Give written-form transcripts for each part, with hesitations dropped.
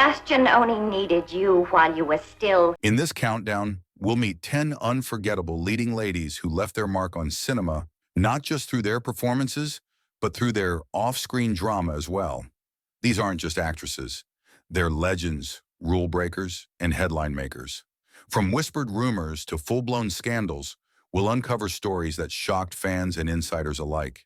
Sebastian only needed you while you were still... In this countdown, we'll meet 10 unforgettable leading ladies who left their mark on cinema, not just through their performances, but through their off-screen drama as well. These aren't just actresses. They're legends, rule breakers, and headline makers. From whispered rumors to full-blown scandals, we'll uncover stories that shocked fans and insiders alike.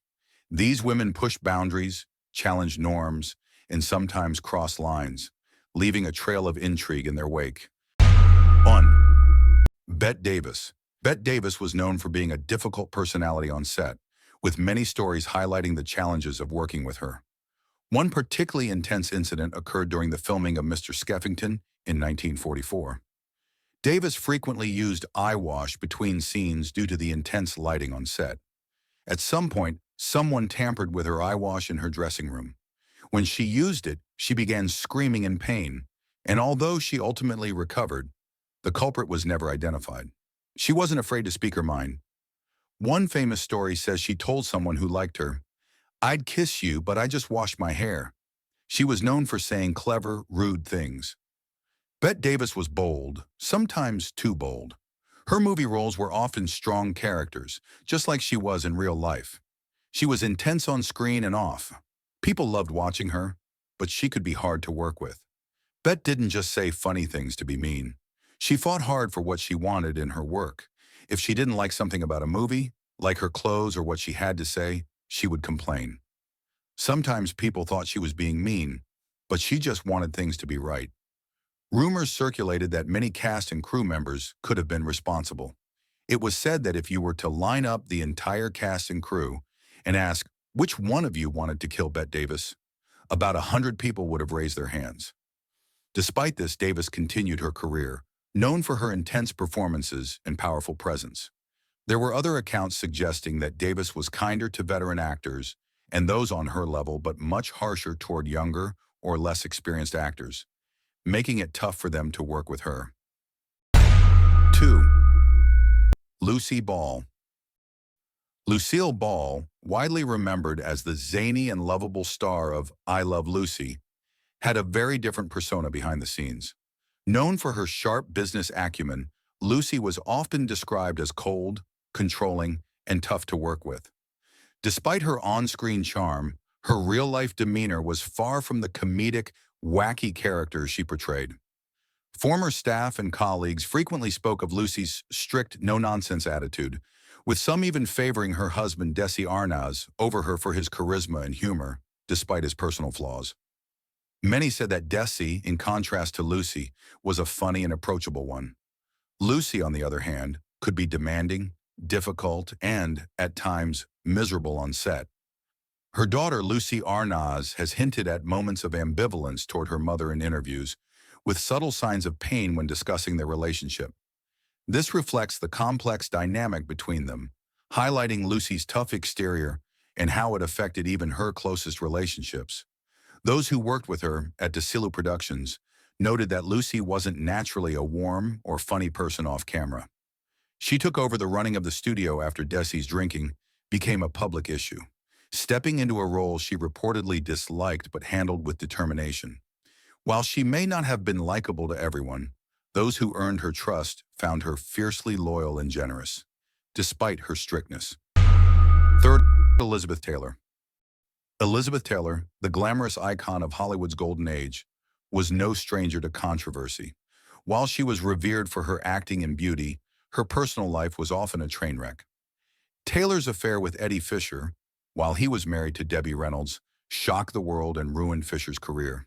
These women pushed boundaries, challenged norms, and sometimes crossed lines, leaving a trail of intrigue in their wake. 1. Bette Davis. Bette Davis was known for being a difficult personality on set, with many stories highlighting the challenges of working with her. One particularly intense incident occurred during the filming of Mr. Skeffington in 1944. Davis frequently used eye wash between scenes due to the intense lighting on set. At some point, someone tampered with her eye wash in her dressing room. When she used it, she began screaming in pain, and although she ultimately recovered, the culprit was never identified. She wasn't afraid to speak her mind. One famous story says she told someone who liked her, "I'd kiss you, but I just washed my hair." She was known for saying clever, rude things. Bette Davis was bold, sometimes too bold. Her movie roles were often strong characters, just like she was in real life. She was intense on screen and off. People loved watching her, but she could be hard to work with. Bette didn't just say funny things to be mean. She fought hard for what she wanted in her work. If she didn't like something about a movie, like her clothes or what she had to say, she would complain. Sometimes people thought she was being mean, but she just wanted things to be right. Rumors circulated that many cast and crew members could have been responsible. It was said that if you were to line up the entire cast and crew and ask which one of you wanted to kill Bette Davis, about 100 people would have raised their hands. Despite this, Davis continued her career, known for her intense performances and powerful presence. There were other accounts suggesting that Davis was kinder to veteran actors and those on her level, but much harsher toward younger or less experienced actors, making it tough for them to work with her. 2. Lucy Ball. Lucille Ball, widely remembered as the zany and lovable star of I Love Lucy, had a very different persona behind the scenes. Known for her sharp business acumen, Lucy was often described as cold, controlling, and tough to work with. Despite her on-screen charm, her real-life demeanor was far from the comedic, wacky character she portrayed. Former staff and colleagues frequently spoke of Lucy's strict, no-nonsense attitude, with some even favoring her husband Desi Arnaz over her for his charisma and humor, despite his personal flaws. Many said that Desi, in contrast to Lucy, was a funny and approachable one. Lucy, on the other hand, could be demanding, difficult, and, at times, miserable on set. Her daughter, Lucy Arnaz, has hinted at moments of ambivalence toward her mother in interviews, with subtle signs of pain when discussing their relationship. This reflects the complex dynamic between them, highlighting Lucy's tough exterior and how it affected even her closest relationships. Those who worked with her at DeSilu Productions noted that Lucy wasn't naturally a warm or funny person off camera. She took over the running of the studio after Desi's drinking became a public issue, stepping into a role she reportedly disliked but handled with determination. While she may not have been likable to everyone, those who earned her trust found her fiercely loyal and generous, despite her strictness. 3. Elizabeth Taylor. Elizabeth Taylor, the glamorous icon of Hollywood's golden age, was no stranger to controversy. While she was revered for her acting and beauty, her personal life was often a train wreck. Taylor's affair with Eddie Fisher, while he was married to Debbie Reynolds, shocked the world and ruined Fisher's career.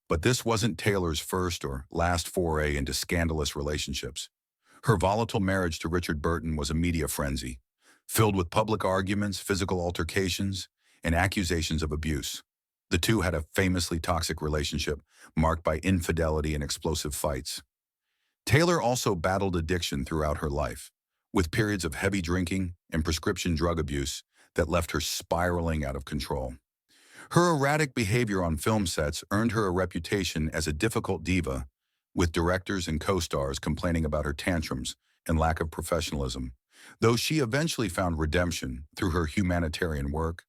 But this wasn't Taylor's first or last foray into scandalous relationships. Her volatile marriage to Richard Burton was a media frenzy, filled with public arguments, physical altercations, and accusations of abuse. The two had a famously toxic relationship marked by infidelity and explosive fights. Taylor also battled addiction throughout her life, with periods of heavy drinking and prescription drug abuse that left her spiraling out of control. Her erratic behavior on film sets earned her a reputation as a difficult diva, with directors and co-stars complaining about her tantrums and lack of professionalism. Though she eventually found redemption through her humanitarian work,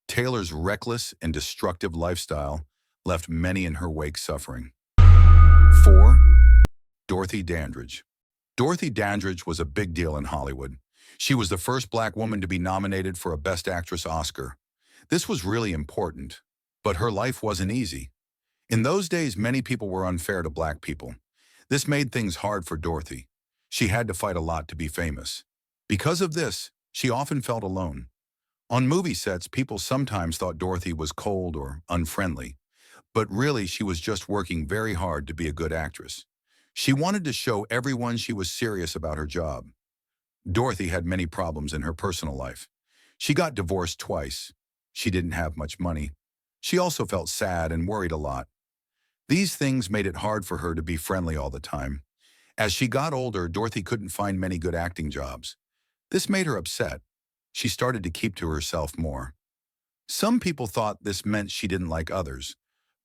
Taylor's reckless and destructive lifestyle left many in her wake suffering. 4. Dorothy Dandridge. Dorothy Dandridge was a big deal in Hollywood. She was the first black woman to be nominated for a Best Actress Oscar. This was really important, but her life wasn't easy. In those days, many people were unfair to black people. This made things hard for Dorothy. She had to fight a lot to be famous. Because of this, she often felt alone. On movie sets, people sometimes thought Dorothy was cold or unfriendly, but really she was just working very hard to be a good actress. She wanted to show everyone she was serious about her job. Dorothy had many problems in her personal life. She got divorced twice. She didn't have much money. She also felt sad and worried a lot. These things made it hard for her to be friendly all the time. As she got older, Dorothy couldn't find many good acting jobs. This made her upset. She started to keep to herself more. Some people thought this meant she didn't like others,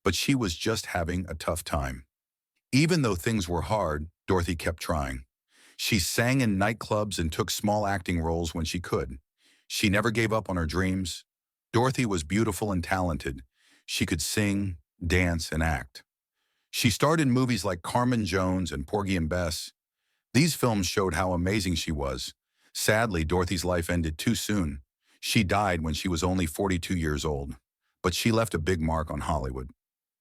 but she was just having a tough time. Even though things were hard, Dorothy kept trying. She sang in nightclubs and took small acting roles when she could. She never gave up on her dreams. Dorothy was beautiful and talented. She could sing, dance, and act. She starred in movies like Carmen Jones and Porgy and Bess. These films showed how amazing she was. Sadly, Dorothy's life ended too soon. She died when she was only 42 years old, but she left a big mark on Hollywood.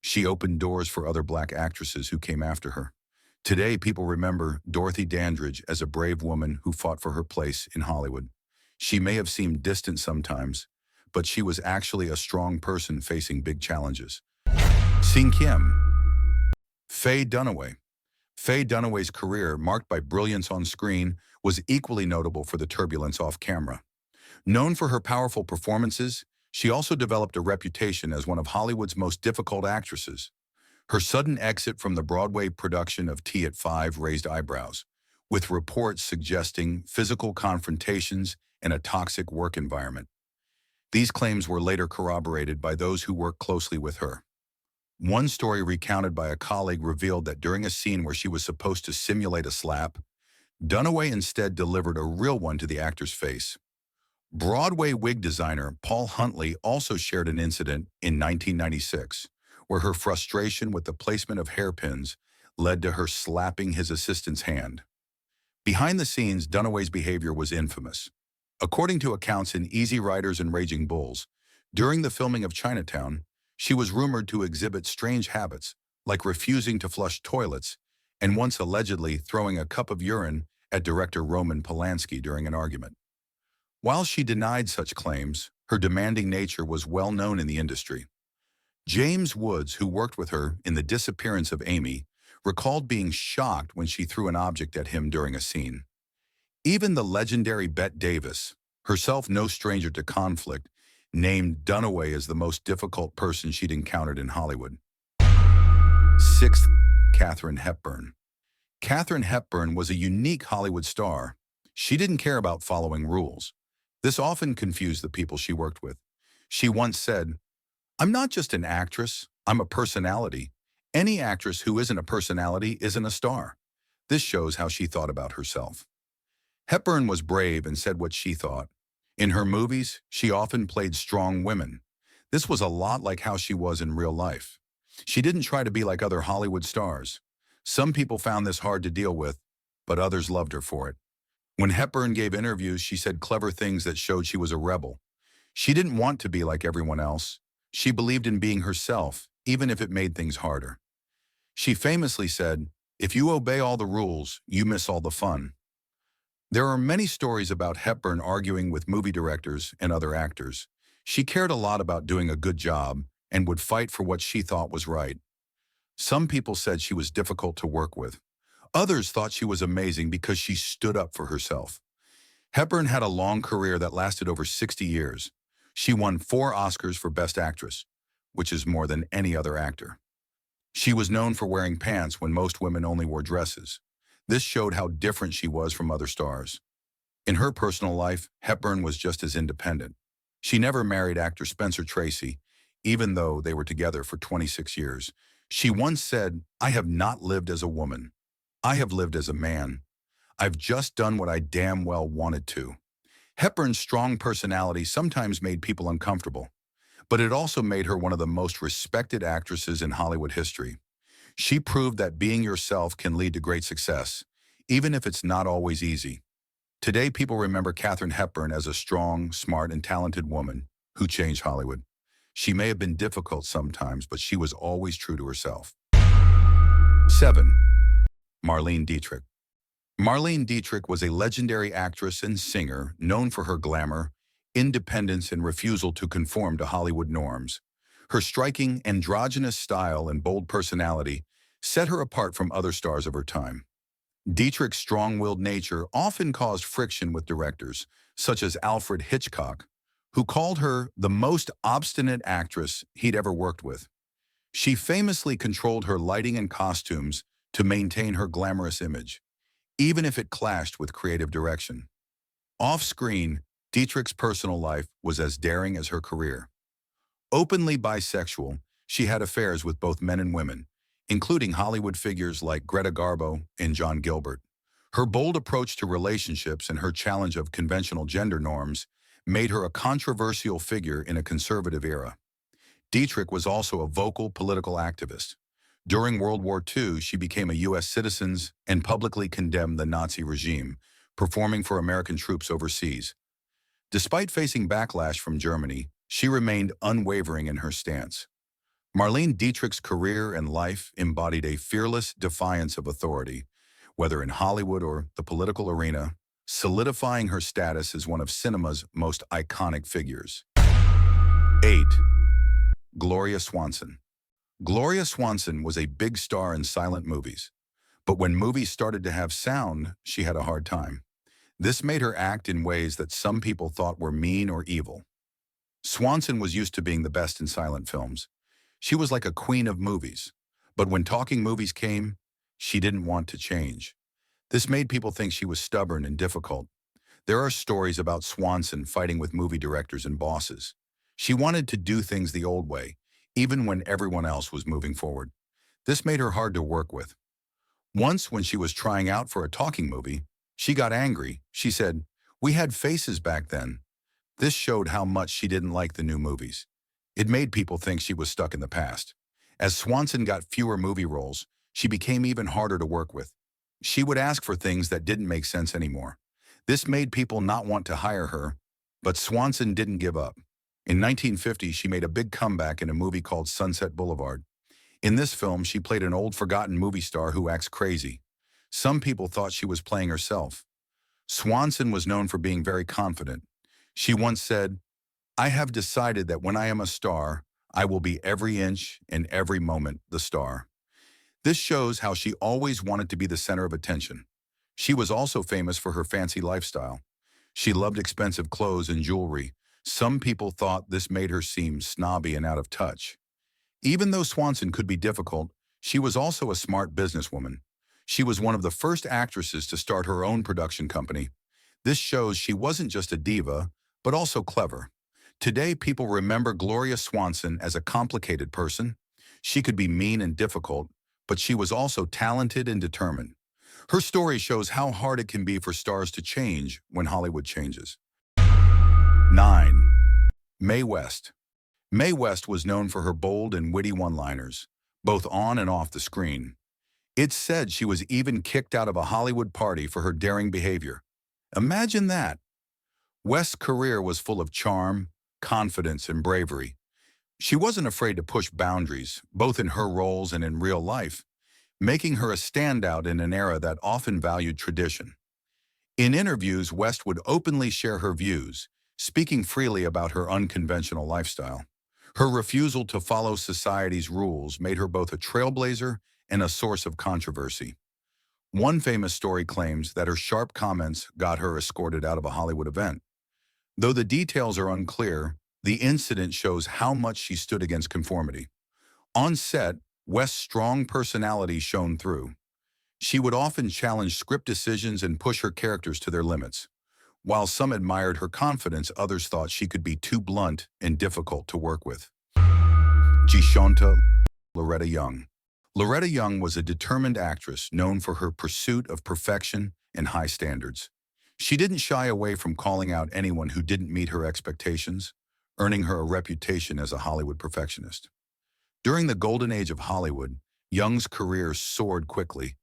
She opened doors for other black actresses who came after her. Today, people remember Dorothy Dandridge as a brave woman who fought for her place in Hollywood. She may have seemed distant sometimes, but she was actually a strong person facing big challenges. Sing Kim. F Dunaway. F Dunaway's career, marked by brilliance on screen, was equally notable for the turbulence off camera. Known for her powerful performances, she also developed a reputation as one of Hollywood's most difficult actresses. Her sudden exit from the Broadway production of Tea at 5 raised eyebrows, with reports suggesting physical confrontations and a toxic work environment. These claims were later corroborated by those who worked closely with her. One story recounted by a colleague revealed that during a scene where she was supposed to simulate a slap, Dunaway instead delivered a real one to the actor's face. Broadway wig designer Paul Huntley also shared an incident in 1996, where her frustration with the placement of hairpins led to her slapping his assistant's hand. Behind the scenes, Dunaway's behavior was infamous. According to accounts in Easy Riders and Raging Bulls, during the filming of Chinatown, she was rumored to exhibit strange habits, like refusing to flush toilets and once allegedly throwing a cup of urine at director Roman Polanski during an argument. While she denied such claims, her demanding nature was well known in the industry. James Woods, who worked with her in The Disappearance of Amy, recalled being shocked when she threw an object at him during a scene. Even the legendary Bette Davis, herself no stranger to conflict, named Dunaway as the most difficult person she'd encountered in Hollywood. 6th, Katherine Hebburn. Katherine Hebburn was a unique Hollywood star. She didn't care about following rules. This often confused the people she worked with. She once said, "I'm not just an actress, I'm a personality. Any actress who isn't a personality isn't a star." This shows how she thought about herself. Hepburn was brave and said what she thought. In her movies, she often played strong women. This was a lot like how she was in real life. She didn't try to be like other Hollywood stars. Some people found this hard to deal with, but others loved her for it. When Hepburn gave interviews, she said clever things that showed she was a rebel. She didn't want to be like everyone else. She believed in being herself, even if it made things harder. She famously said, "If you obey all the rules, you miss all the fun." There are many stories about Hepburn arguing with movie directors and other actors. She cared a lot about doing a good job and would fight for what she thought was right. Some people said she was difficult to work with. Others thought she was amazing because she stood up for herself. Hepburn had a long career that lasted over 60 years. She won 4 Oscars for Best Actress, which is more than any other actor. She was known for wearing pants when most women only wore dresses. This showed how different she was from other stars. In her personal life, Hepburn was just as independent. She never married actor Spencer Tracy, even though they were together for 26 years. She once said, "I have not lived as a woman. I have lived as a man. I've just done what I damn well wanted to." Hepburn's strong personality sometimes made people uncomfortable, but it also made her one of the most respected actresses in Hollywood history. She proved that being yourself can lead to great success, even if it's not always easy. Today, people remember Katherine Hepburn as a strong, smart, and talented woman who changed Hollywood. She may have been difficult sometimes, but she was always true to herself. 7. Marlene Dietrich. Marlene Dietrich was a legendary actress and singer known for her glamour, independence, and refusal to conform to Hollywood norms. Her striking, androgynous style and bold personality set her apart from other stars of her time. Dietrich's strong-willed nature often caused friction with directors, such as Alfred Hitchcock, who called her the most obstinate actress he'd ever worked with. She famously controlled her lighting and costumes to maintain her glamorous image, even if it clashed with creative direction. Off-screen, Dietrich's personal life was as daring as her career. Openly bisexual, she had affairs with both men and women, including Hollywood figures like Greta Garbo and John Gilbert. Her bold approach to relationships and her challenge of conventional gender norms made her a controversial figure in a conservative era. Dietrich was also a vocal political activist. During World War II, she became a U.S. citizen and publicly condemned the Nazi regime, performing for American troops overseas. Despite facing backlash from Germany, she remained unwavering in her stance. Marlene Dietrich's career and life embodied a fearless defiance of authority, whether in Hollywood or the political arena, solidifying her status as one of cinema's most iconic figures. 8. Gloria Swanson. Gloria Swanson was a big star in silent movies, but when movies started to have sound, she had a hard time. This made her act in ways that some people thought were mean or evil. Swanson was used to being the best in silent films. She was like a queen of movies, but when talking movies came, she didn't want to change. This made people think she was stubborn and difficult. There are stories about Swanson fighting with movie directors and bosses. She wanted to do things the old way, even when everyone else was moving forward. This made her hard to work with. Once, when she was trying out for a talking movie, she got angry. She said, "We had faces back then." This showed how much she didn't like the new movies. It made people think she was stuck in the past. As Swanson got fewer movie roles, she became even harder to work with. She would ask for things that didn't make sense anymore. This made people not want to hire her, but Swanson didn't give up. In 1950, she made a big comeback in a movie called Sunset Boulevard. In this film, she played an old forgotten movie star who acts crazy. Some people thought she was playing herself. Swanson was known for being very confident. She once said, "I have decided that when I am a star, I will be every inch and every moment the star." This shows how she always wanted to be the center of attention. She was also famous for her fancy lifestyle. She loved expensive clothes and jewelry. Some people thought this made her seem snobby and out of touch. Even though Swanson could be difficult, she was also a smart businesswoman. She was one of the first actresses to start her own production company. This shows she wasn't just a diva, but also clever. Today, people remember Gloria Swanson as a complicated person. She could be mean and difficult, but she was also talented and determined. Her story shows how hard it can be for stars to change when Hollywood changes. 9. Mae West. Mae West was known for her bold and witty one-liners, both on and off the screen. It's said she was even kicked out of a Hollywood party for her daring behavior. Imagine that. West's career was full of charm, confidence, and bravery. She wasn't afraid to push boundaries, both in her roles and in real life, making her a standout in an era that often valued tradition. In interviews, West would openly share her views, speaking freely about her unconventional lifestyle. Her refusal to follow society's rules made her both a trailblazer and a source of controversy. One famous story claims that her sharp comments got her escorted out of a Hollywood event. Though the details are unclear, the incident shows how much she stood against conformity. On set, West's strong personality shone through. She would often challenge script decisions and push her characters to their limits. While some admired her confidence, others thought she could be too blunt and difficult to work with. Loretta Young. Loretta Young was a determined actress known for her pursuit of perfection and high standards. She didn't shy away from calling out anyone who didn't meet her expectations, earning her a reputation as a Hollywood perfectionist. During the golden age of Hollywood, Young's career soared quickly,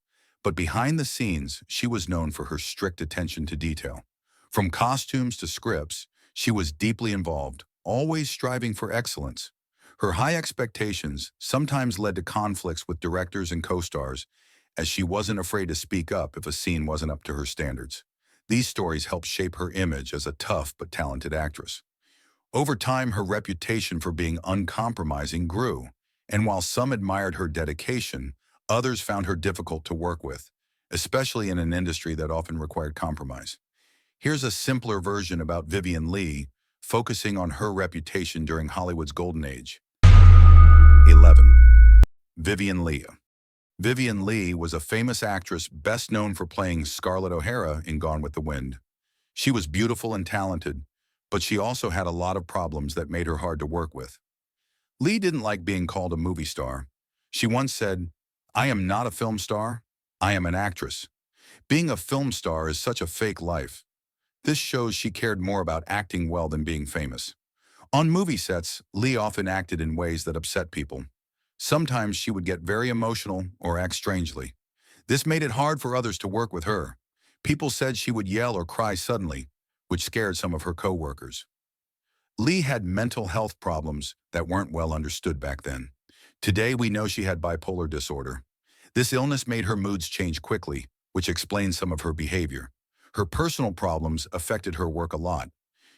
but behind the scenes, she was known for her strict attention to detail. From costumes to scripts, she was deeply involved, always striving for excellence. Her high expectations sometimes led to conflicts with directors and co-stars, as she wasn't afraid to speak up if a scene wasn't up to her standards. These stories helped shape her image as a tough but talented actress. Over time, her reputation for being uncompromising grew, and while some admired her dedication, others found her difficult to work with, especially in an industry that often required compromise. Here's a simpler version about Vivian Lee, focusing on her reputation during Hollywood's golden age. 11. Vivian Lee. Vivian Lee was a famous actress best known for playing Scarlett O'Hara in Gone with the Wind. She was beautiful and talented, but she also had a lot of problems that made her hard to work with. Lee didn't like being called a movie star. She once said, "I am not a film star, I am an actress. Being a film star is such a fake life." This shows she cared more about acting well than being famous. On movie sets, Lee often acted in ways that upset people. Sometimes she would get very emotional or act strangely. This made it hard for others to work with her. People said she would yell or cry suddenly, which scared some of her co-workers. Lee had mental health problems that weren't well understood back then. Today, we know she had bipolar disorder. This illness made her moods change quickly, which explains some of her behavior. Her personal problems affected her work a lot.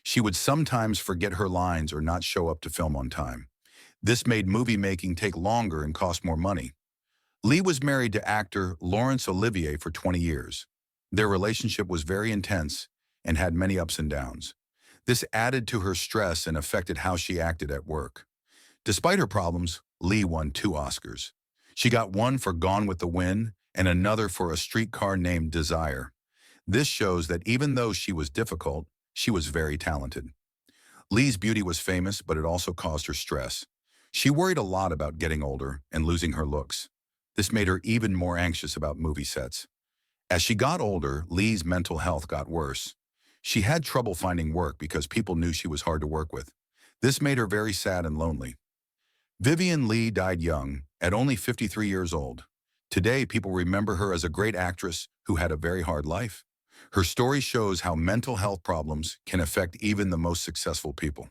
She would sometimes forget her lines or not show up to film on time. This made movie making take longer and cost more money. Lee was married to actor Laurence Olivier for 20 years. Their relationship was very intense and had many ups and downs. This added to her stress and affected how she acted at work. Despite her problems, Lee won 2 Oscars. She got one for Gone with the Wind and another for A Streetcar Named Desire. This shows that even though she was difficult, she was very talented. Lee's beauty was famous, but it also caused her stress. She worried a lot about getting older and losing her looks. This made her even more anxious about movie sets. As she got older, Lee's mental health got worse. She had trouble finding work because people knew she was hard to work with. This made her very sad and lonely. Vivian Lee died young, at only 53 years old. Today, people remember her as a great actress who had a very hard life. Her story shows how mental health problems can affect even the most successful people.